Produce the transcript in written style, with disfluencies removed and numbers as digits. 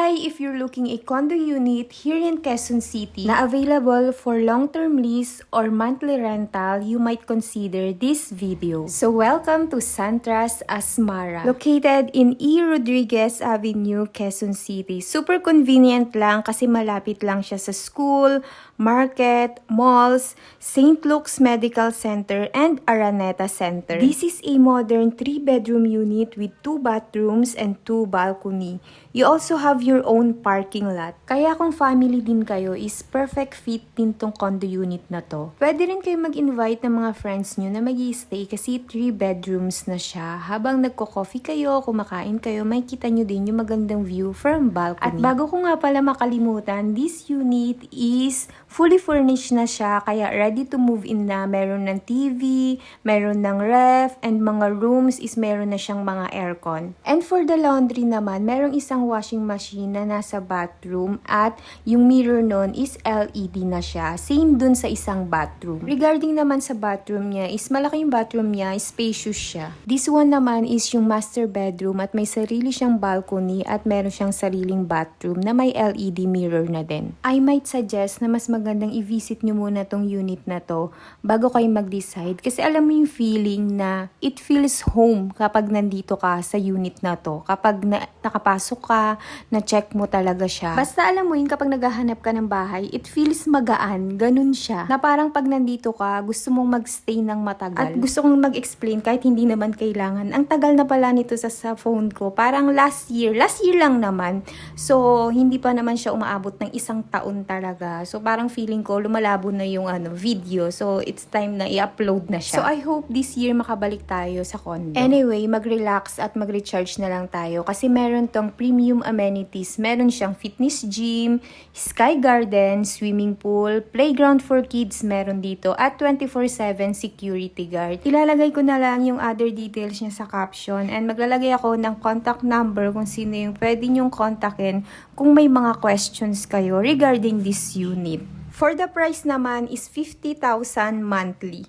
Hi! If you're looking a condo unit here in Quezon City na available for long-term lease or monthly rental, you might consider this video. So welcome to Santras Asmara. Located in E. Rodriguez Avenue, Quezon City. Super convenient lang kasi malapit lang siya sa school, market, malls, St. Luke's Medical Center, and Araneta Center. This is a modern 3-bedroom unit with 2 bathrooms and 2 balcony. You also have your own parking lot. Kaya kung family din kayo, is perfect fit din tong condo unit na to. Pwede rin kayo mag-invite ng mga friends nyo na mag-i-stay kasi 3 bedrooms na siya. Habang nagko-coffee kayo, kumakain kayo, makikita nyo din yung magandang view from balcony. At bago ko nga pala makalimutan, this unit is fully furnished na siya, kaya ready to move in na. Meron ng TV, meron ng ref, and mga rooms is meron na siyang mga aircon. And for the laundry naman, merong isang washing machine na nasa bathroom at yung mirror nun is LED na siya. Same dun sa isang bathroom. Regarding naman sa bathroom niya, is malaki yung bathroom niya, spacious siya. This one naman is yung master bedroom at may sarili siyang balcony at meron siyang sariling bathroom na may LED mirror na din. I might suggest na mas magandang i-visit nyo muna tong unit na to bago kayo mag-decide kasi alam mo yung feeling na it feels home kapag nandito ka sa unit na to. Kapag nakapasok ka, na-check mo talaga siya. Basta alam mo yun, kapag naghahanap ka ng bahay, it feels magaan, ganun siya. Na parang pag nandito ka, gusto mong magstay ng matagal. At gusto kong mag-explain kahit hindi naman kailangan. Ang tagal na pala nito sa phone ko. Parang last year lang naman. So, hindi pa naman siya umaabot ng 1 taon talaga. So, parang feeling ko, lumalabo na yung video. So, it's time na i-upload na siya. So, I hope this year makabalik tayo sa condo. Anyway, mag-relax at mag-recharge na lang tayo kasi meron tong premium amenities. Meron siyang fitness gym, sky garden, swimming pool, playground for kids meron dito, at 24/7 security guard. Ilalagay ko na lang yung other details niya sa caption and maglalagay ako ng contact number kung sino yung pwede nyong kontakin kung may mga questions kayo regarding this unit. For the price naman is 50,000 monthly.